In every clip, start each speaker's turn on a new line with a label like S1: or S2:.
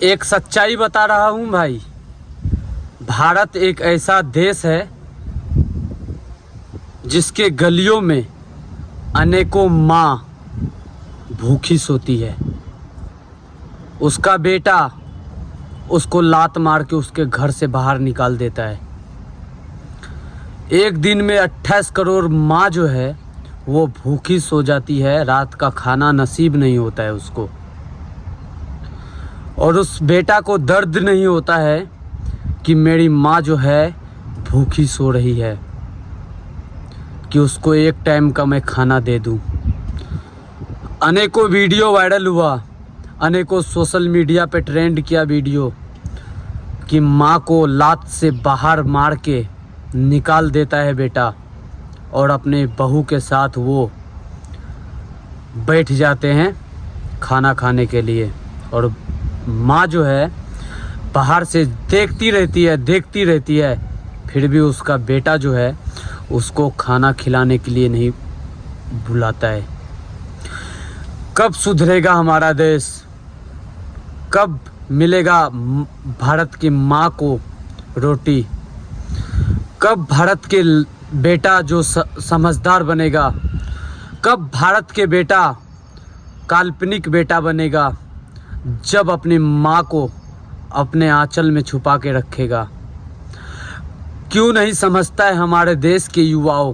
S1: एक सच्चाई बता रहा हूँ भाई। भारत एक ऐसा देश है जिसके गलियों में अनेकों माँ भूखी सोती है। उसका बेटा उसको लात मार के उसके घर से बाहर निकाल देता है। एक दिन में 28 करोड़ माँ जो है वो भूखी सो जाती है, रात का खाना नसीब नहीं होता है उसको। और उस बेटा को दर्द नहीं होता है कि मेरी माँ जो है भूखी सो रही है, कि उसको एक टाइम का मैं खाना दे दूं। अनेकों वीडियो वायरल हुआ, अनेकों सोशल मीडिया पे ट्रेंड किया वीडियो कि माँ को लात से बाहर मार के निकाल देता है बेटा, और अपने बहू के साथ वो बैठ जाते हैं खाना खाने के लिए। और माँ जो है बाहर से देखती रहती है, फिर भी उसका बेटा जो है उसको खाना खिलाने के लिए नहीं बुलाता है। कब सुधरेगा हमारा देश? कब मिलेगा भारत की माँ को रोटी? कब भारत के बेटा जो समझदार बनेगा? कब भारत के बेटा काल्पनिक बेटा बनेगा? जब अपनी माँ को अपने आंचल में छुपा के रखेगा। क्यों नहीं समझता है हमारे देश के युवाओं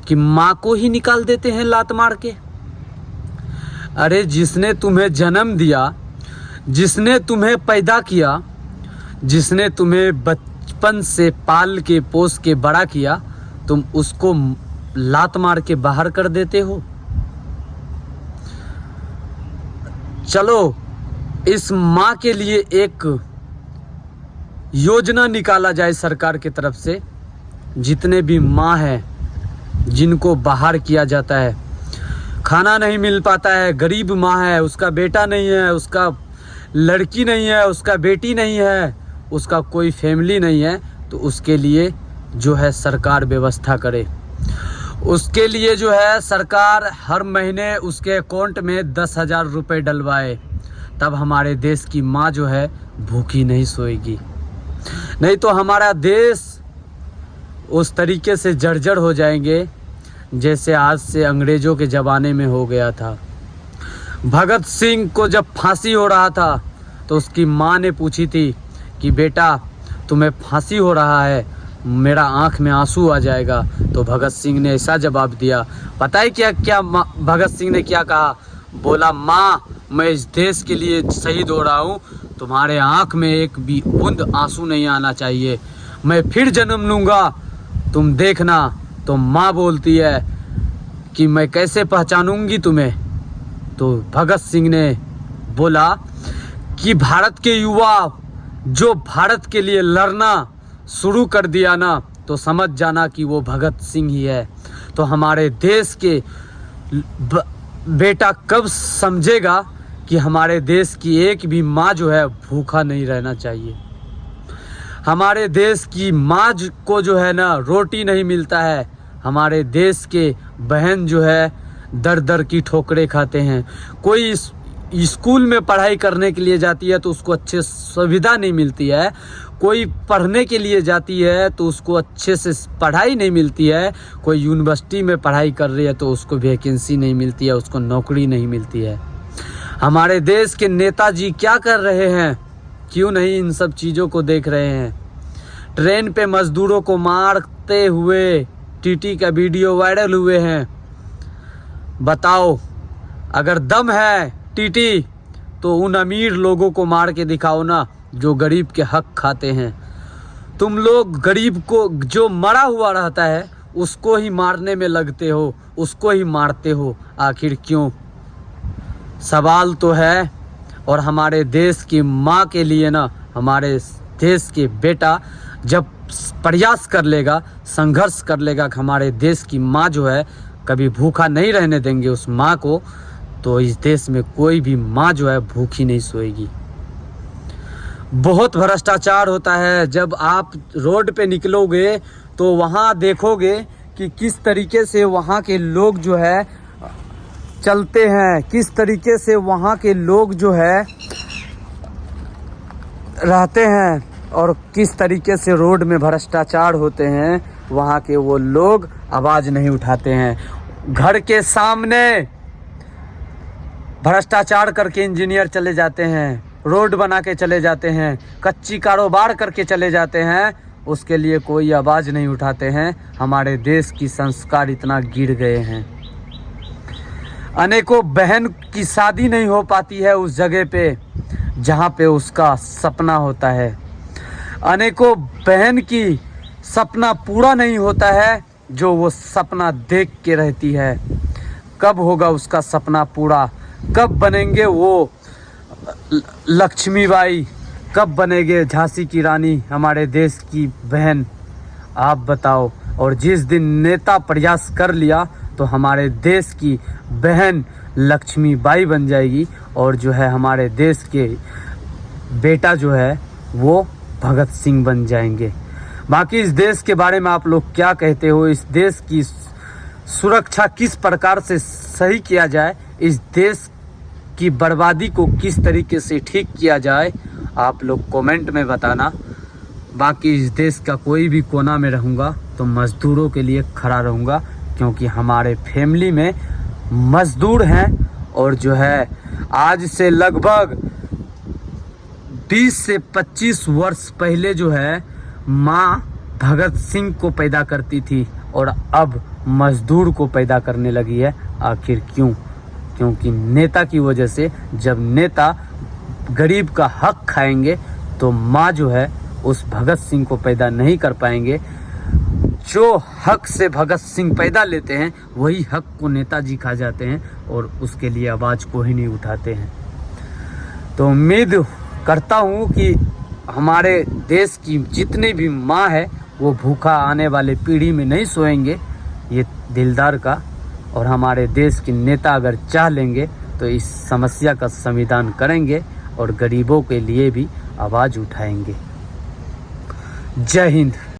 S1: कि माँ को ही निकाल देते हैं लात मार के। अरे जिसने तुम्हें जन्म दिया, जिसने तुम्हें पैदा किया, जिसने तुम्हें बचपन से पाल के पोस के बड़ा किया, तुम उसको लात मार के बाहर कर देते हो। चलो इस माँ के लिए एक योजना निकाला जाए सरकार की तरफ से। जितने भी माँ हैं जिनको बाहर किया जाता है, खाना नहीं मिल पाता है, गरीब माँ है, उसका बेटा नहीं है, उसका लड़की नहीं है, उसका बेटी नहीं है, उसका कोई फैमिली नहीं है, तो उसके लिए जो है सरकार व्यवस्था करे। उसके लिए जो है सरकार हर महीने उसके अकाउंट में 10,000 रुपये डलवाए, तब हमारे देश की माँ जो है भूखी नहीं सोएगी। नहीं तो हमारा देश उस तरीके से जर्जर हो जाएंगे जैसे आज से अंग्रेज़ों के ज़माने में हो गया था। भगत सिंह को जब फांसी हो रहा था तो उसकी माँ ने पूछी थी कि बेटा तुम्हें फांसी हो रहा है, मेरा आँख में आंसू आ जाएगा। तो भगत सिंह ने ऐसा जवाब दिया, पता है क्या भगत सिंह ने क्या कहा? बोला, माँ मैं इस देश के लिए शहीद हो रहा हूँ, तुम्हारे आँख में एक भी बूंद आंसू नहीं आना चाहिए, मैं फिर जन्म लूँगा, तुम देखना। तो माँ बोलती है कि मैं कैसे पहचानूंगी तुम्हें? तो भगत सिंह ने बोला कि भारत के युवा जो भारत के लिए लड़ना शुरू कर दिया ना, तो समझ जाना कि वो भगत सिंह ही है। तो हमारे देश के बेटा कब समझेगा कि हमारे देश की एक भी माँ जो है भूखा नहीं रहना चाहिए। हमारे देश की माँ को जो है ना रोटी नहीं मिलता है, हमारे देश के बहन जो है दर दर की ठोकरें खाते हैं। कोई स्कूल में पढ़ाई करने के लिए जाती है तो उसको अच्छे सुविधा नहीं मिलती है, कोई पढ़ने के लिए जाती है तो उसको अच्छे से पढ़ाई नहीं मिलती है, कोई यूनिवर्सिटी में पढ़ाई कर रही है तो उसको वैकेंसी नहीं मिलती है, उसको नौकरी नहीं मिलती है। हमारे देश के नेताजी क्या कर रहे हैं? क्यों नहीं इन सब चीज़ों को देख रहे हैं? ट्रेन पे मजदूरों को मारते हुए टीटी का वीडियो वायरल हुए हैं। बताओ, अगर दम है टीटी तो उन अमीर लोगों को मार के दिखाओ ना जो गरीब के हक खाते हैं। तुम लोग गरीब को जो मरा हुआ रहता है उसको ही मारने में लगते हो, उसको ही मारते हो। आखिर क्यों? सवाल तो है। और हमारे देश की माँ के लिए ना, हमारे देश के बेटा जब प्रयास कर लेगा, संघर्ष कर लेगा कि हमारे देश की माँ जो है कभी भूखा नहीं रहने देंगे उस माँ को, तो इस देश में कोई भी माँ जो है भूखी नहीं सोएगी। बहुत भ्रष्टाचार होता है। जब आप रोड पे निकलोगे तो वहाँ देखोगे कि किस तरीके से वहाँ के लोग जो है चलते हैं, किस तरीके से वहाँ के लोग जो है रहते हैं और किस तरीके से रोड में भ्रष्टाचार होते हैं, वहाँ के वो लोग आवाज़ नहीं उठाते हैं। घर के सामने भ्रष्टाचार करके इंजीनियर चले जाते हैं, रोड बना के चले जाते हैं, कच्ची कारोबार करके चले जाते हैं, उसके लिए कोई आवाज़ नहीं उठाते हैं। हमारे देश की संस्कार इतना गिर गए हैं। अनेकों बहन की शादी नहीं हो पाती है उस जगह पे जहाँ पे उसका सपना होता है। अनेकों बहन की सपना पूरा नहीं होता है जो वो सपना देख के रहती है। कब होगा उसका सपना पूरा? कब बनेंगे वो लक्ष्मीबाई? कब बनेंगे झांसी की रानी हमारे देश की बहन? आप बताओ। और जिस दिन नेता प्रयास कर लिया तो हमारे देश की बहन लक्ष्मीबाई बन जाएगी और जो है हमारे देश के बेटा जो है वो भगत सिंह बन जाएंगे। बाकी इस देश के बारे में आप लोग क्या कहते हो? इस देश की सुरक्षा किस प्रकार से सही किया जाए, इस देश की बर्बादी को किस तरीके से ठीक किया जाए, आप लोग कमेंट में बताना। बाकी इस देश का कोई भी कोना में रहूँगा तो मज़दूरों के लिए खड़ा रहूँगा, क्योंकि हमारे फैमिली में मज़दूर हैं। और जो है आज से लगभग 20 से 25 वर्ष पहले जो है माँ भगत सिंह को पैदा करती थी और अब मज़दूर को पैदा करने लगी है। आखिर क्यों? क्योंकि नेता की वजह से। जब नेता गरीब का हक खाएंगे तो माँ जो है उस भगत सिंह को पैदा नहीं कर पाएंगे। जो हक से भगत सिंह पैदा लेते हैं वही हक को नेताजी खा जाते हैं और उसके लिए आवाज़ को ही नहीं उठाते हैं। तो उम्मीद करता हूँ कि हमारे देश की जितनी भी माँ है वो भूखा आने वाले पीढ़ी में नहीं सोएंगे, ये दिलदार का। और हमारे देश के नेता अगर चाह लेंगे तो इस समस्या का समाधान करेंगे और गरीबों के लिए भी आवाज़ उठाएंगे। जय हिंद।